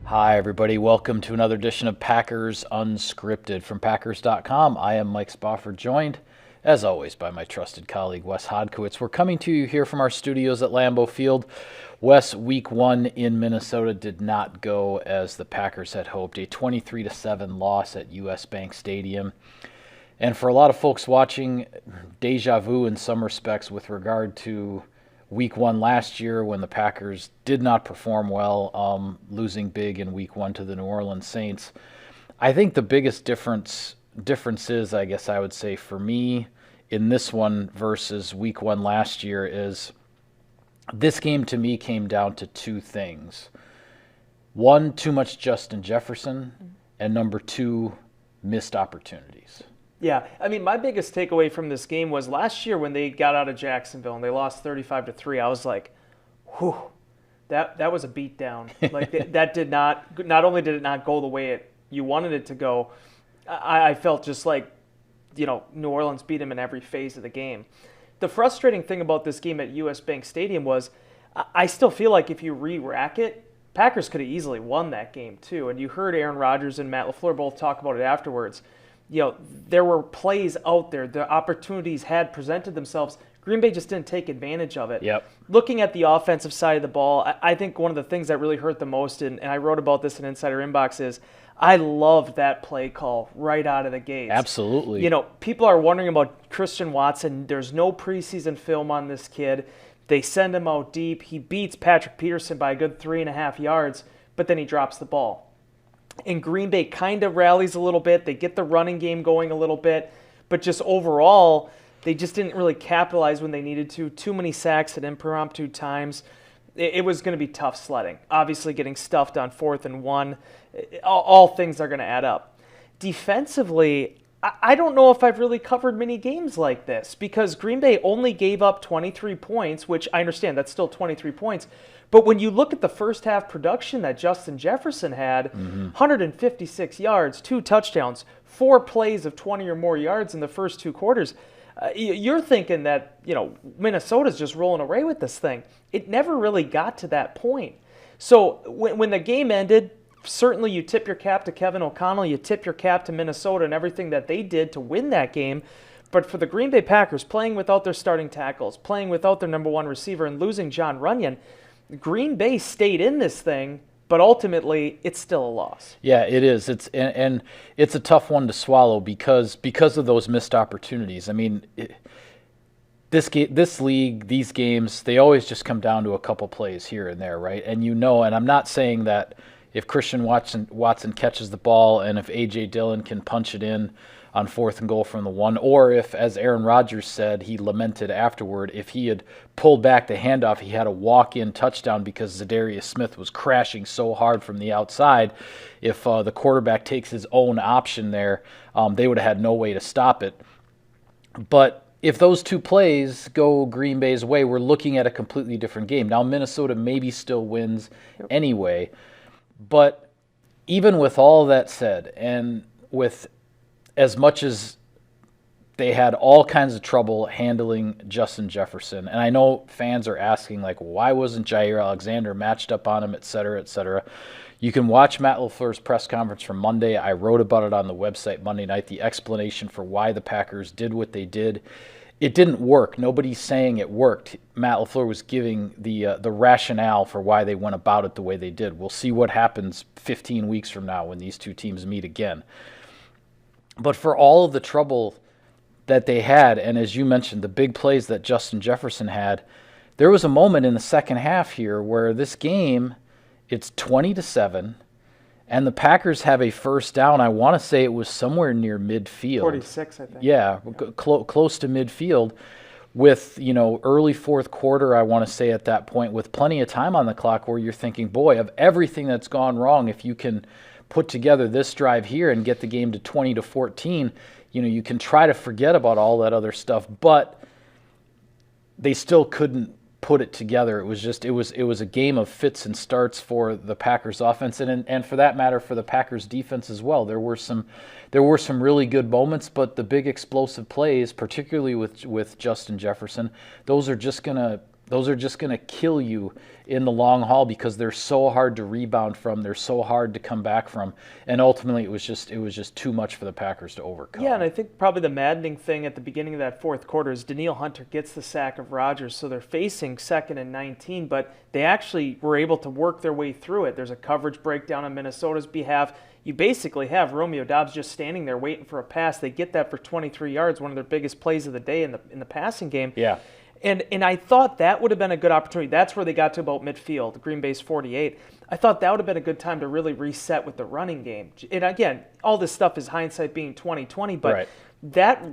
Hi, everybody. Welcome to another edition of Packers Unscripted from Packers.com. I am Mike Spofford, joined, as always, by my trusted colleague, Wes Hodkiewicz. We're coming to you here from our studios at Lambeau Field. Wes, week one in Minnesota did not go as the Packers had hoped. A 23-7 loss at US Bank Stadium. And for a lot of folks watching, deja vu in some respects with regard to week one last year when the Packers did not perform well, losing big in week one to the New Orleans Saints. I think the biggest difference is, I guess I would say for me in this one versus week one last year is this game to me came down to two things. One, too much Justin Jefferson, and number two, missed opportunities. Yeah, I mean, my biggest takeaway from this game was last year when they got out of Jacksonville and they lost 35-3. I was like, "Whew, that was a beatdown." Like that did not only did it not go the way you wanted it to go, I felt just like, New Orleans beat them in every phase of the game. The frustrating thing about this game at US Bank Stadium was, I still feel like if you re-rack it, Packers could have easily won that game too. And you heard Aaron Rodgers and Matt LaFleur both talk about it afterwards. There were plays out there. The opportunities had presented themselves. Green Bay just didn't take advantage of it. Yep. Looking at the offensive side of the ball, I think one of the things that really hurt the most, and I wrote about this in Insider Inbox, is I loved that play call right out of the gates. Absolutely. People are wondering about Christian Watson. There's no preseason film on this kid. They send him out deep. He beats Patrick Peterson by a good 3.5 yards, but then he drops the ball. And Green Bay kind of rallies a little bit. They get the running game going a little bit. But just overall, they just didn't really capitalize when they needed to. Too many sacks at impromptu times. It was going to be tough sledding. Obviously, getting stuffed on 4th and 1. All things are going to add up. Defensively, I don't know if I've really covered many games like this because Green Bay only gave up 23 points, which I understand that's still 23 points. But when you look at the first half production that Justin Jefferson had, 156 yards, 2 touchdowns, 4 plays of 20 or more yards in the first 2 quarters, you're thinking that, Minnesota's just rolling away with this thing. It never really got to that point. So when the game ended, certainly you tip your cap to Kevin O'Connell, you tip your cap to Minnesota and everything that they did to win that game. But for the Green Bay Packers, playing without their starting tackles, playing without their number one receiver, and losing John Runyon, Green Bay stayed in this thing, but ultimately it's still a loss. Yeah, it is. It's a tough one to swallow because of those missed opportunities. I mean, this league, these games, they always just come down to a couple plays here and there, right? And and I'm not saying that if Christian Watson catches the ball and if A.J. Dillon can punch it in on 4th and goal from the 1, or if, as Aaron Rodgers said, he lamented afterward, if he had pulled back the handoff, he had a walk-in touchdown because Zadarius Smith was crashing so hard from the outside. If the quarterback takes his own option there, they would have had no way to stop it. But if those 2 plays go Green Bay's way, we're looking at a completely different game. Now, Minnesota maybe still wins anyway, but even with all that said, and with as much as they had all kinds of trouble handling Justin Jefferson, and I know fans are asking, like, why wasn't Jair Alexander matched up on him, et cetera, et cetera. You can watch Matt LaFleur's press conference from Monday. I wrote about it on the website Monday night, the explanation for why the Packers did what they did. It didn't work. Nobody's saying it worked. Matt LaFleur was giving the rationale for why they went about it the way they did. We'll see what happens 15 weeks from now when these two teams meet again. But for all of the trouble that they had, and as you mentioned, the big plays that Justin Jefferson had, there was a moment in the second half here where this game, it's 20-7, and the Packers have a first down. I want to say it was somewhere near midfield. 46, I think. Yeah, close to midfield with, early fourth quarter, I want to say at that point, with plenty of time on the clock where you're thinking, boy, of everything that's gone wrong, if you can put together this drive here and get the game to 20-14, you can try to forget about all that other stuff, but they still couldn't put it together. It was a game of fits and starts for the Packers offense and for that matter for the Packers defense as well. There were some really good moments, but the big explosive plays, particularly with Justin Jefferson, those are just going to Those are just going to kill you in the long haul because they're so hard to rebound from. They're so hard to come back from. And ultimately, it was just too much for the Packers to overcome. Yeah, and I think probably the maddening thing at the beginning of that fourth quarter is Danielle Hunter gets the sack of Rodgers, so they're facing 2nd and 19, but they actually were able to work their way through it. There's a coverage breakdown on Minnesota's behalf. You basically have Romeo Doubs just standing there waiting for a pass. They get that for 23 yards, one of their biggest plays of the day in the passing game. Yeah. And I thought that would have been a good opportunity. That's where they got to about midfield, Green Bay's 48. I thought that would have been a good time to really reset with the running game. And again, all this stuff is hindsight being 20/20, but Right. that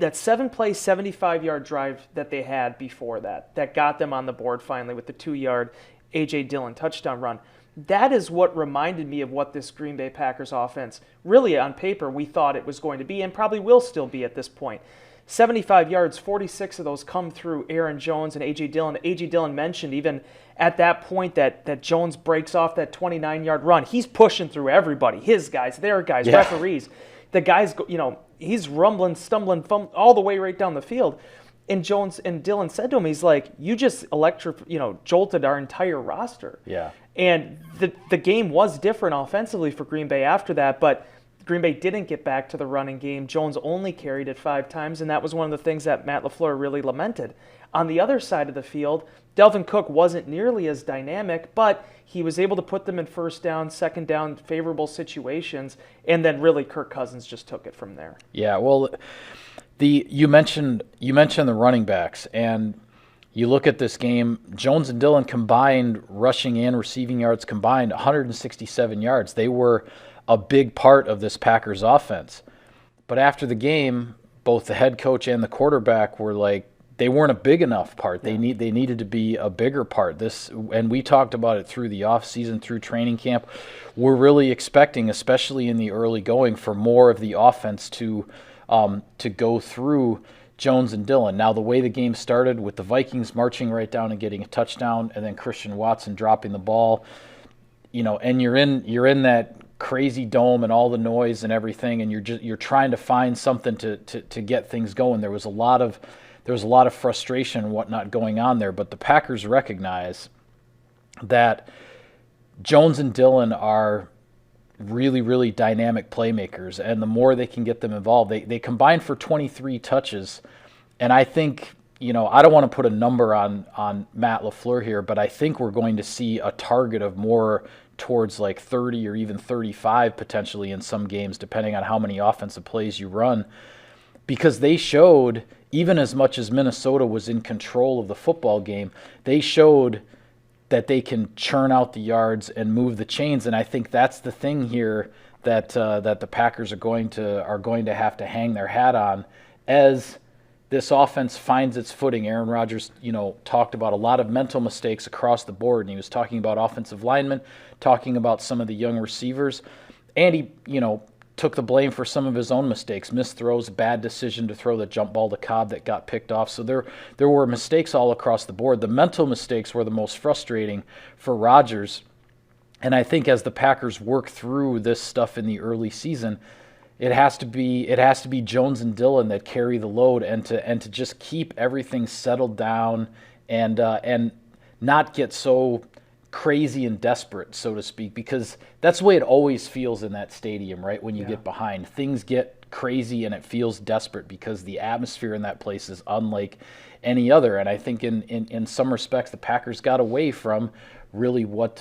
7-play, 75-yard drive that they had before that got them on the board finally with the 2-yard A.J. Dillon touchdown run, that is what reminded me of what this Green Bay Packers offense really on paper we thought it was going to be and probably will still be at this point. 75 yards, 46 of those come through Aaron Jones and A.J. Dillon. A.J. Dillon mentioned even at that point that Jones breaks off that 29-yard run. He's pushing through everybody, his guys, their guys, referees. The guys, he's rumbling, stumbling, all the way right down the field. And Jones and Dillon said to him, he's like, you just jolted our entire roster. Yeah. And the game was different offensively for Green Bay after that, but Green Bay didn't get back to the running game. Jones only carried it 5 times, and that was one of the things that Matt LaFleur really lamented. On the other side of the field, Delvin Cook wasn't nearly as dynamic, but he was able to put them in first down, second down, favorable situations, and then really Kirk Cousins just took it from there. Yeah, well, you mentioned the running backs, and you look at this game, Jones and Dillon combined, rushing and receiving yards combined, 167 yards. They were a big part of this Packers offense. But after the game, both the head coach and the quarterback were like, they weren't a big enough part. They needed to be a bigger part. And we talked about it through the offseason, through training camp. We're really expecting, especially in the early going, for more of the offense to go through Jones and Dillon. Now, the way the game started with the Vikings marching right down and getting a touchdown, and then Christian Watson dropping the ball, and you're in that crazy dome and all the noise and everything, and you're trying to find something to get things going. There was a lot of frustration and whatnot going on there, but the Packers recognize that Jones and Dillon are really, really dynamic playmakers, and the more they can get them involved, they combined for 23 touches, and I think, I don't want to put a number on Matt LaFleur here, but I think we're going to see a target of more towards like 30 or even 35 potentially in some games, depending on how many offensive plays you run, because they showed, even as much as Minnesota was in control of the football game, they showed that they can churn out the yards and move the chains, and I think that's the thing here that the Packers are going to have to hang their hat on as this offense finds its footing. Aaron Rodgers, talked about a lot of mental mistakes across the board, and he was talking about offensive linemen, talking about some of the young receivers, and he, took the blame for some of his own mistakes, missed throws, bad decision to throw the jump ball to Cobb that got picked off. So there were mistakes all across the board. The mental mistakes were the most frustrating for Rodgers, and I think as the Packers work through this stuff in the early season, it has to be Jones and Dillon that carry the load, and to just keep everything settled down and not get so crazy and desperate, so to speak, because that's the way it always feels in that stadium, right? When you get behind, things get crazy and it feels desperate because the atmosphere in that place is unlike any other. And I think in some respects, the Packers got away from really what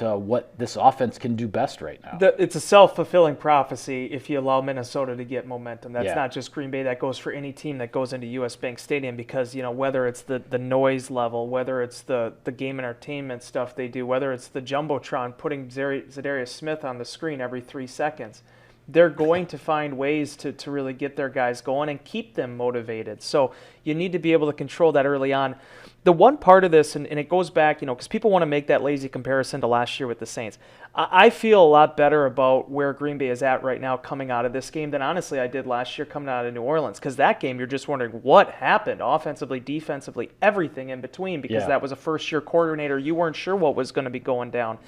this offense can do best right now. It's a self-fulfilling prophecy if you allow Minnesota to get momentum. That's not just Green Bay. That goes for any team that goes into U.S. Bank Stadium, because whether it's the noise level, whether it's the game entertainment stuff they do, whether it's the Jumbotron putting Zadarius Smith on the screen every 3 seconds, they're going to find ways to really get their guys going and keep them motivated. So you need to be able to control that early on. The one part of this, and it goes back, because people want to make that lazy comparison to last year with the Saints. I feel a lot better about where Green Bay is at right now coming out of this game than honestly I did last year coming out of New Orleans, because that game you're just wondering what happened offensively, defensively, everything in between, because that was a first-year coordinator. You weren't sure what was going to be going down.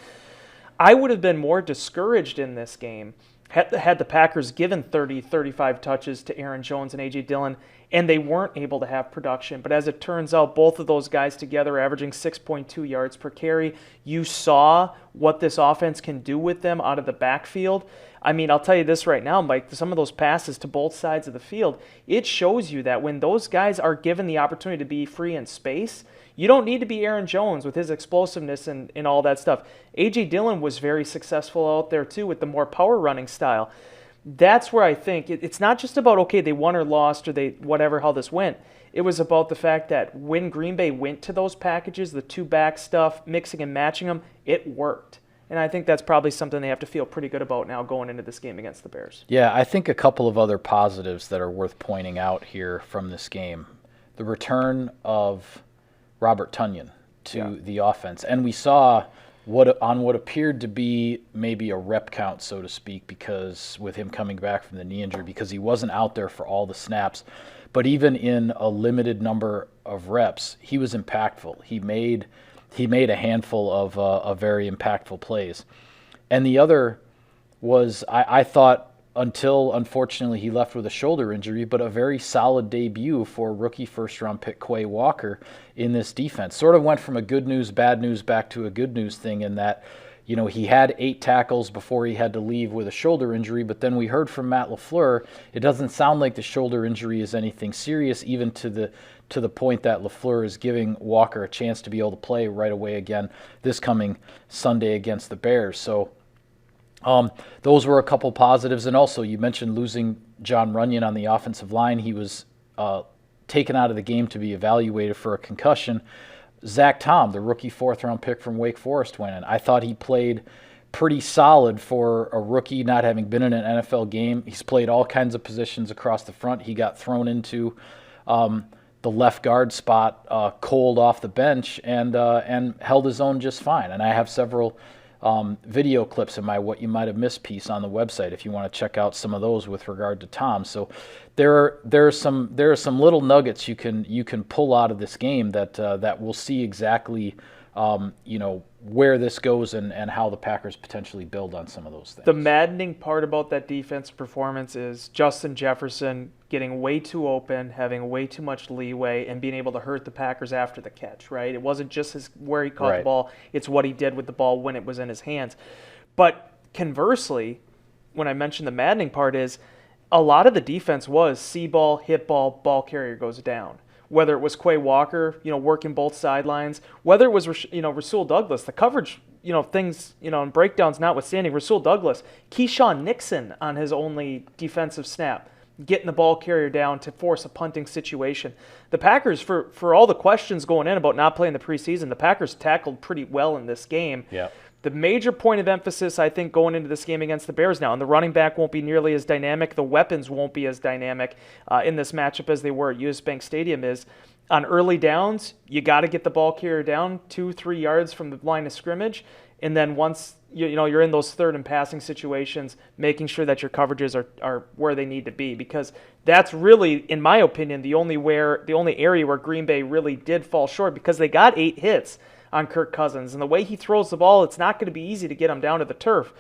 I would have been more discouraged in this game had the Packers given 30, 35 touches to Aaron Jones and A.J. Dillon, and they weren't able to have production. But as it turns out, both of those guys together averaging 6.2 yards per carry. You saw what this offense can do with them out of the backfield. I mean, I'll tell you this right now, Mike, some of those passes to both sides of the field, it shows you that when those guys are given the opportunity to be free in space, you don't need to be Aaron Jones with his explosiveness and all that stuff. A.J. Dillon was very successful out there too with the more power running style. That's where I think it's not just about, okay, they won or lost or they whatever how this went. It was about the fact that when Green Bay went to those packages, the two-back stuff, mixing and matching them, it worked. And I think that's probably something they have to feel pretty good about now going into this game against the Bears. Yeah, I think a couple of other positives that are worth pointing out here from this game. The return of Robert Tonyan to the offense. And we saw what appeared to be maybe a rep count, so to speak, because with him coming back from the knee injury, because he wasn't out there for all the snaps. But even in a limited number of reps, he was impactful. He made a handful of very impactful plays. And the other was, I thought, until unfortunately he left with a shoulder injury, but a very solid debut for rookie first-round pick Quay Walker in this defense. Sort of went from a good news, bad news back to a good news thing in that, you know, he had 8 tackles before he had to leave with a shoulder injury, but then we heard from Matt LaFleur, it doesn't sound like the shoulder injury is anything serious, even to the point that LaFleur is giving Walker a chance to be able to play right away again this coming Sunday against the Bears. So those were a couple positives. And also, you mentioned losing John Runyon on the offensive line. He was taken out of the game to be evaluated for a concussion. Zach Tom, the rookie 4th-round pick from Wake Forest, went in. I thought he played pretty solid for a rookie not having been in an NFL game. He's played all kinds of positions across the front. He got thrown into the left guard spot cold off the bench and held his own just fine. And I have several video clips in my What You Might Have Missed piece on the website if you want to check out some of those with regard to Tom. So there are some little nuggets you can pull out of this game that we'll see exactly where this goes and how the Packers potentially build on some of those things. The maddening part about that defensive performance is Justin Jefferson getting way too open, having way too much leeway, and being able to hurt the Packers after the catch, right? It wasn't just where he caught the ball, it's what he did with the ball when it was in his hands. But conversely, when I mentioned the maddening part is, a lot of the defense was see ball, hit ball, ball carrier goes down. Whether it was Quay Walker, working both sidelines, whether it was, Rasul Douglas, the coverage, things, and breakdowns notwithstanding, Rasul Douglas, Keyshawn Nixon on his only defensive snap, getting the ball carrier down to force a punting situation. The Packers, for all the questions going in about not playing the preseason, the Packers tackled pretty well in this game. Yeah. The major point of emphasis, I think, going into this game against the Bears now, and the running back won't be nearly as dynamic, the weapons won't be as dynamic in this matchup as they were at US Bank Stadium, is on early downs, you got to get the ball carrier down 2-3 yards from the line of scrimmage, and then once you're in those third and passing situations, making sure that your coverages are where they need to be, because that's really, in my opinion, the only area where Green Bay really did fall short, because they got 8 hits on Kirk Cousins. And the way he throws the ball, it's not going to be easy to get him down to the turf.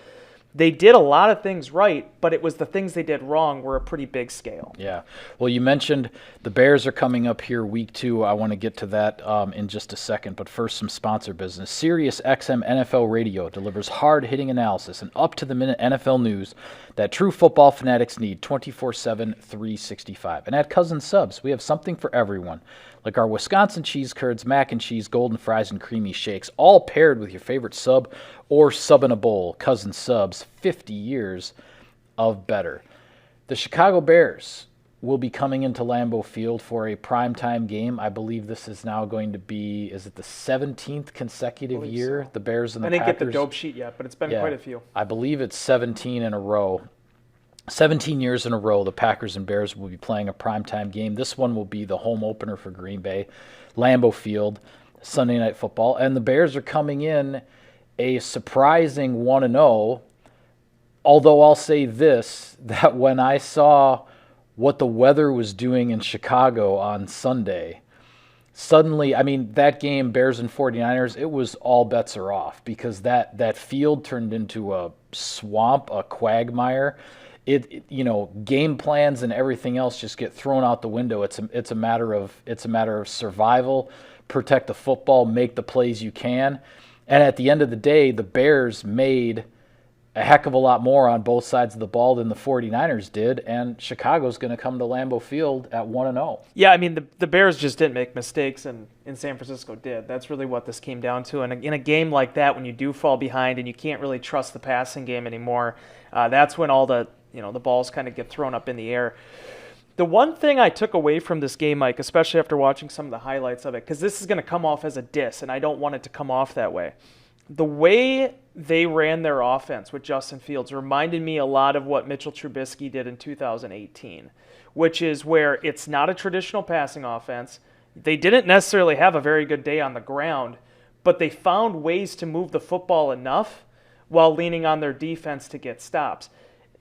They did a lot of things right, but it was the things they did wrong were a pretty big scale. Yeah. Well, you mentioned the Bears are coming up here week 2. I want to get to that in just a second, but first some sponsor business. Sirius XM NFL Radio delivers hard-hitting analysis and up-to-the-minute NFL news that true football fanatics need 24/7, 365. And at Cousins Subs, we have something for everyone, like our Wisconsin cheese curds, mac and cheese, golden fries, and creamy shakes, all paired with your favorite sub or sub in a bowl. Cousins Subs, 50 years of better. The Chicago Bears will be coming into Lambeau Field for a primetime game. I believe this is now going to be, is it the 17th consecutive year? So. The Bears and the Packers. I didn't get the dope sheet yet, but it's been quite a few. I believe it's 17 in a row. 17 years in a row, the Packers and Bears will be playing a primetime game. This one will be the home opener for Green Bay, Lambeau Field, Sunday Night Football. And the Bears are coming in a surprising 1-0, although I'll say this, that when I saw what the weather was doing in Chicago on Sunday, suddenly, that game, Bears and 49ers, it was all bets are off, because that field turned into a swamp, a quagmire. Game plans and everything else just get thrown out the window. It's a matter of survival, protect the football, make the plays you can. And at the end of the day, the Bears made a heck of a lot more on both sides of the ball than the 49ers did, and Chicago's going to come to Lambeau Field at 1-0. Yeah, I mean, the Bears just didn't make mistakes, and San Francisco did. That's really what this came down to. And in a game like that, when you do fall behind and you can't really trust the passing game anymore, that's when all the balls kind of get thrown up in the air. The one thing I took away from this game, Mike, especially after watching some of the highlights of it, because this is going to come off as a diss, and I don't want it to come off that way. The way they ran their offense with Justin Fields reminded me a lot of what Mitchell Trubisky did in 2018, which is where it's not a traditional passing offense. They didn't necessarily have a very good day on the ground, but they found ways to move the football enough while leaning on their defense to get stops.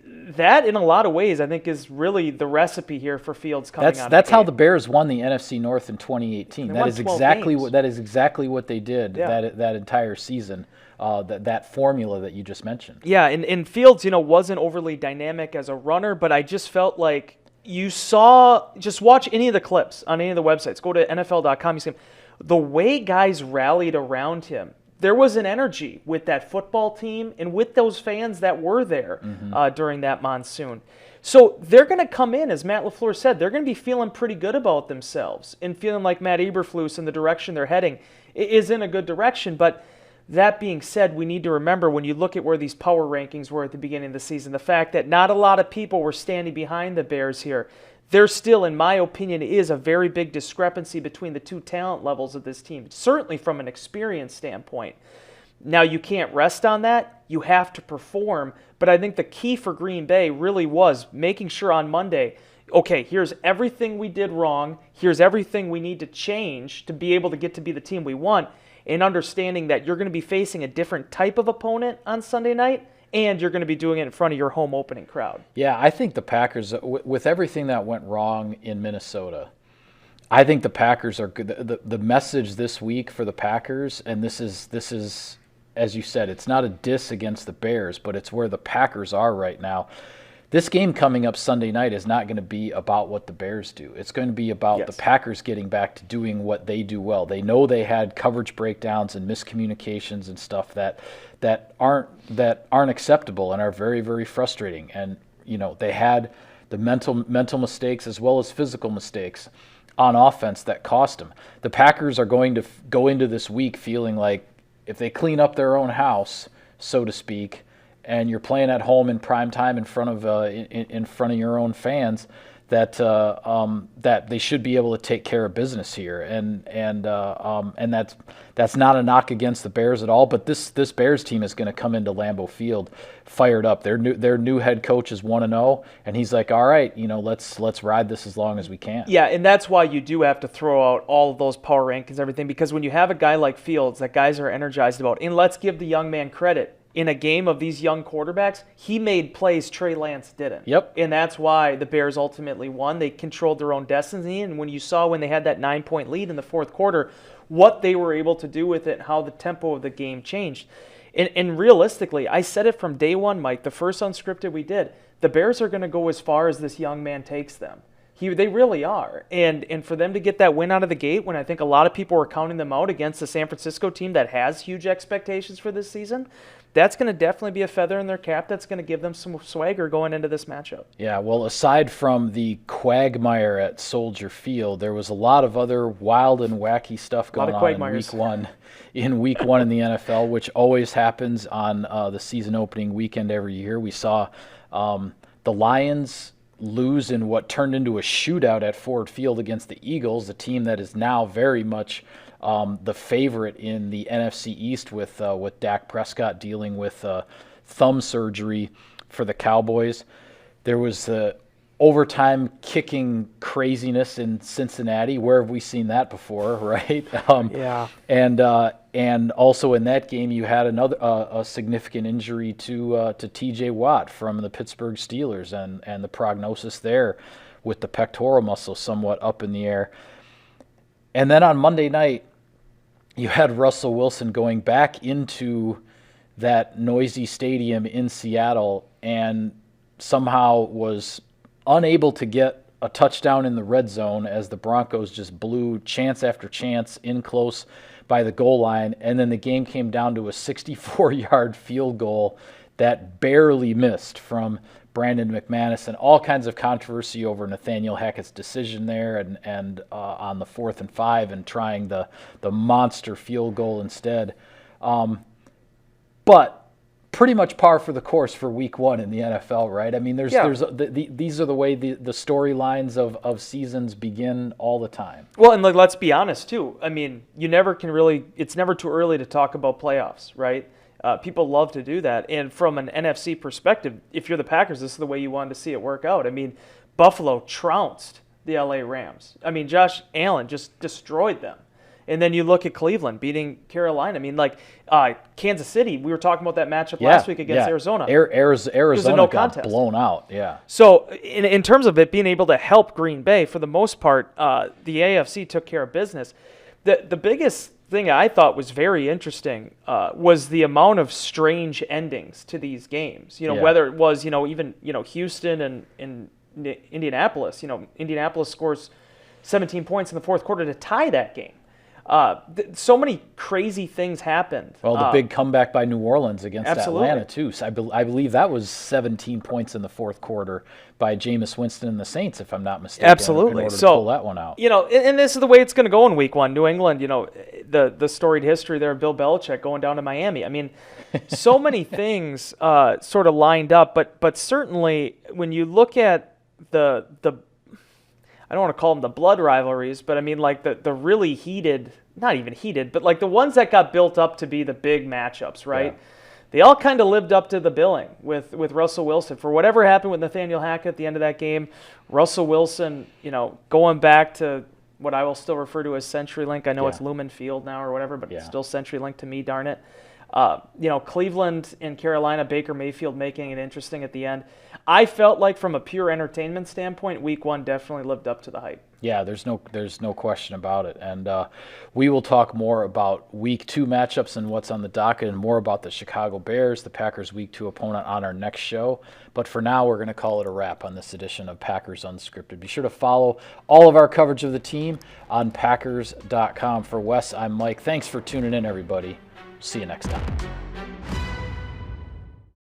That, in a lot of ways, I think is really the recipe here for Fields coming out. That's how the Bears won the NFC North in 2018. That is exactly what they did that entire season. That formula that you just mentioned. Yeah, and Fields, wasn't overly dynamic as a runner, but I just felt like you saw. Just watch any of the clips on any of the websites. Go to NFL.com. You see the way guys rallied around him. There was an energy with that football team and with those fans that were there during that monsoon. So they're going to come in, as Matt LaFleur said, they're going to be feeling pretty good about themselves and feeling like Matt Eberflus and the direction they're heading is in a good direction. But that being said, we need to remember when you look at where these power rankings were at the beginning of the season, the fact that not a lot of people were standing behind the Bears here. There still, in my opinion, is a very big discrepancy between the two talent levels of this team, certainly from an experience standpoint. Now, you can't rest on that. You have to perform. But I think the key for Green Bay really was making sure on Monday, okay, here's everything we did wrong. Here's everything we need to change to be able to get to be the team we want, and understanding that you're going to be facing a different type of opponent on Sunday night, and you're going to be doing it in front of your home opening crowd. Yeah, I think the Packers, with everything that went wrong in Minnesota, I think the Packers are good. The message this week for the Packers, and this is, as you said, it's not a diss against the Bears, but it's where the Packers are right now. This game coming up Sunday night is not going to be about what the Bears do. It's going to be about the Packers getting back to doing what they do well. They know they had coverage breakdowns and miscommunications and stuff that aren't acceptable and are very, very frustrating. And they had the mental mistakes as well as physical mistakes on offense that cost them. The Packers are going to go into this week feeling like if they clean up their own house, so to speak, and you're playing at home in prime time in front of your own fans, that they should be able to take care of business here, and that's not a knock against the Bears at all. But this Bears team is going to come into Lambeau Field fired up. Their new head coach is 1-0, and he's like, all right, let's ride this as long as we can. Yeah, and that's why you do have to throw out all of those power rankings, everything, because when you have a guy like Fields that guys are energized about, and let's give the young man credit. In a game of these young quarterbacks, he made plays Trey Lance didn't. Yep. And that's why the Bears ultimately won. They controlled their own destiny. And when you saw when they had that 9-point lead in the fourth quarter, what they were able to do with it and how the tempo of the game changed. And realistically, I said it from day one, Mike, the first Unscripted we did, the Bears are going to go as far as this young man takes them. They really are. And for them to get that win out of the gate when I think a lot of people were counting them out against the San Francisco team that has huge expectations for this season, that's going to definitely be a feather in their cap. That's going to give them some swagger going into this matchup. Yeah, well, aside from the quagmire at Soldier Field, there was a lot of other wild and wacky stuff going on in week one in the NFL, which always happens on the season opening weekend every year. We saw the Lions lose in what turned into a shootout at Ford Field against the Eagles, a team that is now very much the favorite in the NFC East with Dak Prescott dealing with thumb surgery for the Cowboys. There was overtime kicking craziness in Cincinnati. Where have we seen that before, right? Yeah. And also in that game, you had a significant injury to T.J. Watt from the Pittsburgh Steelers, and the prognosis there with the pectoral muscle somewhat up in the air. And then on Monday night, you had Russell Wilson going back into that noisy stadium in Seattle and somehow was unable to get a touchdown in the red zone as the Broncos just blew chance after chance in close by the goal line. And then the game came down to a 64-yard field goal that barely missed from Brandon McManus, and all kinds of controversy over Nathaniel Hackett's decision there and on the 4th and 5 and trying the monster field goal instead. But pretty much par for the course for week 1 in the NFL, right? I mean, these are the way the storylines of seasons begin all the time. Well, and let's be honest too. I mean, it's never too early to talk about playoffs, right? People love to do that. And from an NFC perspective, if you're the Packers, this is the way you wanted to see it work out. I mean, Buffalo trounced the LA Rams. I mean, Josh Allen just destroyed them. And then you look at Cleveland beating Carolina. I mean, Kansas City, we were talking about that matchup last week against Arizona. Arizona got blown out, yeah. So in terms of it being able to help Green Bay, for the most part, the AFC took care of business. The biggest thing I thought was very interesting was the amount of strange endings to these games. Whether it was even Houston and Indianapolis. Indianapolis scores 17 points in the fourth quarter to tie that game. So many crazy things happened. Well, the big comeback by New Orleans against Atlanta too. So I believe that was 17 points in the fourth quarter by Jameis Winston and the Saints, if I'm not mistaken. Absolutely. In order to pull that one out. And this is the way it's going to go in Week 1. New England, the storied history there of Bill Belichick going down to Miami. I mean, so many things sort of lined up, but certainly when you look at the I don't want to call them the blood rivalries, but I mean the really heated, not even heated, but the ones that got built up to be the big matchups, right? Yeah. They all kind of lived up to the billing with Russell Wilson. For whatever happened with Nathaniel Hackett at the end of that game, Russell Wilson, going back to what I will still refer to as CenturyLink. I know it's Lumen Field now or whatever, but it's still CenturyLink to me, darn it. Cleveland and Carolina, Baker Mayfield making it interesting at the end. I felt like from a pure entertainment standpoint, Week 1 definitely lived up to the hype. Yeah, there's no question about it. And we will talk more about Week 2 matchups and what's on the docket and more about the Chicago Bears, the Packers' Week 2 opponent, on our next show. But for now, we're going to call it a wrap on this edition of Packers Unscripted. Be sure to follow all of our coverage of the team on Packers.com. For Wes, I'm Mike. Thanks for tuning in, everybody. See you next time.